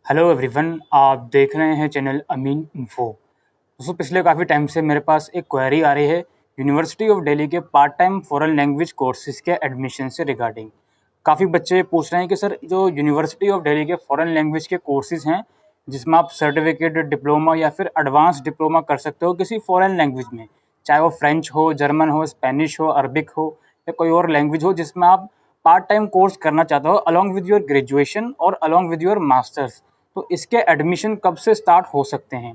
Hello everyone, आप देख रहे हैं चैनल अमीन इन्फो। दोस्तों, पिछले काफ़ी टाइम से मेरे पास एक क्वेरी आ रही है यूनिवर्सिटी ऑफ दिल्ली के part time foreign language courses के एडमिशन से रिगार्डिंग। काफ़ी बच्चे पूछ रहे हैं कि सर, जो यूनिवर्सिटी ऑफ दिल्ली के फॉरेन लैंग्वेज के कोर्सेज हैं जिसमें आप सर्टिफिकेट, डिप्लोमा या फिर एडवांस डिप्लोमा कर सकते हो किसी फॉरेन लैंग्वेज में, चाहे वो फ्रेंच हो, जर्मन हो, स्पेनिश हो, अरबिक हो या कोई और लैंग्वेज हो, जिसमें आप पार्ट टाइम कोर्स करना चाहते हो अलॉन्ग विद योर ग्रेजुएशन और अलॉन्ग विद योर मास्टर्स। तो इसके एडमिशन कब से स्टार्ट हो सकते हैं?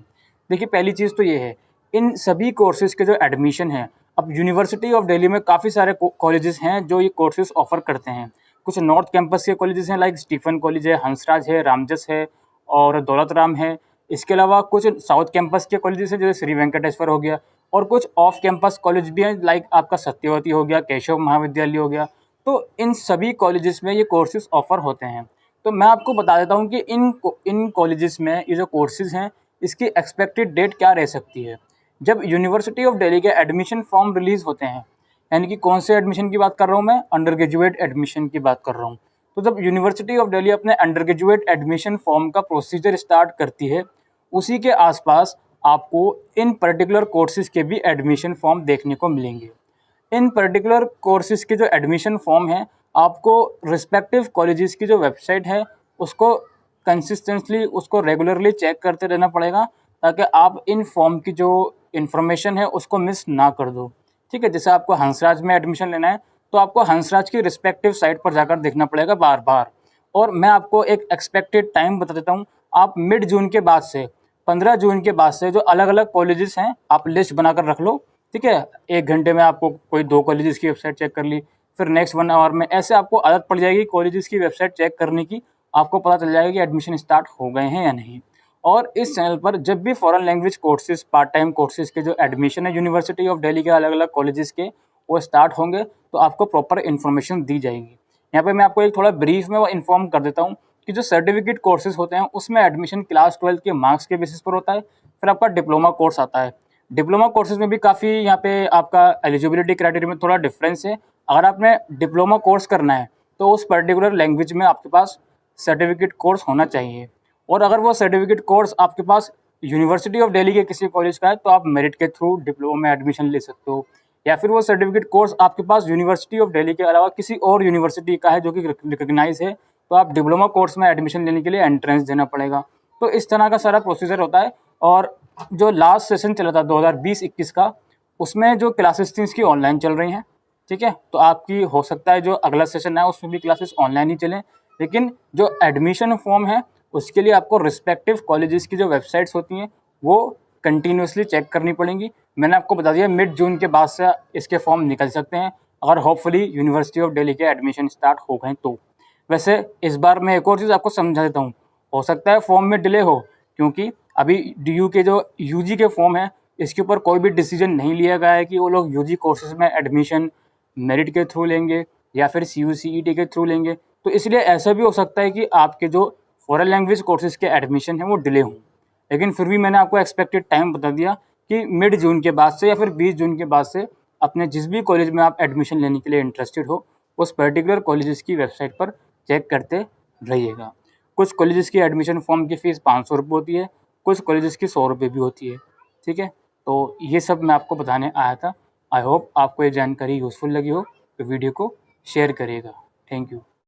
देखिए, पहली चीज़ तो ये है, इन सभी कोर्सेज़ के जो एडमिशन है, अब यूनिवर्सिटी ऑफ दिल्ली में काफ़ी सारे कॉलेजेस हैं जो ये कोर्सेज़ ऑफ़र करते हैं। कुछ नॉर्थ कैंपस के कॉलेजेस हैं, लाइक स्टीफन कॉलेज है, हंसराज है, रामजस है और दौलत राम है। इसके अलावा कुछ साउथ कैंपस के कॉलेजेस हैं, जैसे श्री वेंकटेश्वर हो गया, और कुछ ऑफ कैंपस कॉलेज भी हैं, लाइक आपका सत्यवती हो गया, केशव महाविद्यालय हो गया। तो इन सभी कॉलेजेस में ये कोर्सेज़ ऑफ़र होते हैं। तो मैं आपको बता देता हूँ कि इन कॉलेजेस में ये जो कोर्सेज़ हैं, इसकी एक्सपेक्टेड डेट क्या रह सकती है। जब यूनिवर्सिटी ऑफ दिल्ली के एडमिशन फॉर्म रिलीज़ होते हैं, यानी कि कौन से एडमिशन की बात कर रहा हूँ मैं, अंडर ग्रेजुएट एडमिशन की बात कर रहा हूँ। तो जब यूनिवर्सिटी ऑफ दिल्ली अपने अंडर ग्रेजुएट एडमिशन फॉर्म का प्रोसीजर स्टार्ट करती है, उसी के आसपास आपको इन पर्टिकुलर कोर्सेज़ के भी एडमिशन फॉर्म देखने को मिलेंगे। इन पर्टिकुलर कोर्सेज़ के जो एडमिशन फॉर्म हैं, आपको रिस्पेक्टिव कॉलेजेस की जो वेबसाइट है उसको कंसिस्टेंटली, उसको रेगुलरली चेक करते रहना पड़ेगा, ताकि आप इन फॉर्म की जो इन्फॉर्मेशन है उसको मिस ना कर दो। ठीक है, जैसे आपको हंसराज में एडमिशन लेना है तो आपको हंसराज की रिस्पेक्टिव साइट पर जाकर देखना पड़ेगा बार बार। और मैं आपको एक एक्सपेक्टेड टाइम बता देता हूँ। आप मिड जून के बाद से 15 जून के बाद से जो अलग अलग कॉलेजेस हैं, आप लिस्ट बनाकर रख लो। ठीक है, 1 घंटे में आपको कोई 2 कॉलेजेस की वेबसाइट चेक कर ली, फिर नेक्स्ट 1 आवर में, ऐसे आपको आदत पड़ जाएगी कॉलेजेस की वेबसाइट चेक करने की। आपको पता चल जाएगा कि एडमिशन स्टार्ट हो गए हैं या नहीं। और इस चैनल पर जब भी foreign language courses, part time courses के जो एडमिशन है यूनिवर्सिटी ऑफ दिल्ली के अलग अलग कॉलेजेस के, वो स्टार्ट होंगे तो आपको प्रॉपर इन्फॉर्मेशन दी जाएगी। यहाँ पे मैं आपको एक थोड़ा ब्रीफ में वो इन्फॉर्म कर देता हूँ कि जो सर्टिफिकेट कोर्सेज होते हैं उसमें एडमिशन क्लास 12 के मार्क्स के बेसिस पर होता है। फिर आपका डिप्लोमा कोर्स आता है। डिप्लोमा कोर्सेज में भी काफ़ी यहाँ पे आपका एलिजिबिलिटी क्राइटेरिया में थोड़ा डिफरेंस है। अगर आपने डिप्लोमा कोर्स करना है तो उस पर्टिकुलर लैंग्वेज में आपके पास सर्टिफिकेट कोर्स होना चाहिए। और अगर वो सर्टिफिकेट कोर्स आपके पास यूनिवर्सिटी ऑफ दिल्ली के किसी कॉलेज का है तो आप मेरिट के थ्रू डिप्लोमा में एडमिशन ले सकते हो। या फिर वो सर्टिफिकेट कोर्स आपके पास यूनिवर्सिटी ऑफ दिल्ली के अलावा किसी और यूनिवर्सिटी का है जो कि रिकग्नाइज है, तो आप डिप्लोमा कोर्स में एडमिशन लेने के लिए एंट्रेंस देना पड़ेगा। तो इस तरह का सारा प्रोसीजर होता है। और जो लास्ट सेशन चला था 2020-21 का, उसमें जो क्लासेस थी इसकी ऑनलाइन चल रही हैं। ठीक है, तो आपकी हो सकता है जो अगला सेशन है उसमें भी क्लासेस ऑनलाइन ही चलें, लेकिन जो एडमिशन फॉर्म है उसके लिए आपको रिस्पेक्टिव कॉलेजेस की जो वेबसाइट्स होती हैं वो कंटिन्यूसली चेक करनी पड़ेंगी। मैंने आपको बता दिया, मिड जून के बाद से इसके फॉर्म निकल सकते हैं, अगर होपफुली यूनिवर्सिटी ऑफ दिल्ली के एडमिशन स्टार्ट हो गए तो। वैसे इस बार मैं एक और चीज़ आपको समझा देता हूँ। हो सकता है फॉर्म में डिले हो, क्योंकि अभी डीयू के जो यूजी के फॉर्म है, इसके ऊपर कोई भी डिसीजन नहीं लिया गया है कि वो लोग यूजी कोर्सेज में एडमिशन मेरिट के थ्रू लेंगे या फिर CU/CET के थ्रू लेंगे। तो इसलिए ऐसा भी हो सकता है कि आपके जो फॉरेन लैंग्वेज कोर्सेज के एडमिशन है वो डिले हों। लेकिन फिर भी मैंने आपको एक्सपेक्टेड टाइम बता दिया कि मिड जून के बाद से या फिर 20 जून के बाद से अपने जिस भी कॉलेज में आप एडमिशन लेने के लिए इंटरेस्टेड हो, उस पर्टिकुलर कॉलेजेस की वेबसाइट पर चेक करते रहिएगा। कुछ कॉलेजेस की एडमिशन फॉर्म की फ़ीस 500 रुपये होती है, कुछ कॉलेजेस की 100 रुपये भी होती है। ठीक है, तो ये सब मैं आपको बताने आया था। आई होप आपको ये जानकारी यूज़फुल लगी हो, तो वीडियो को शेयर करिएगा। Thank you.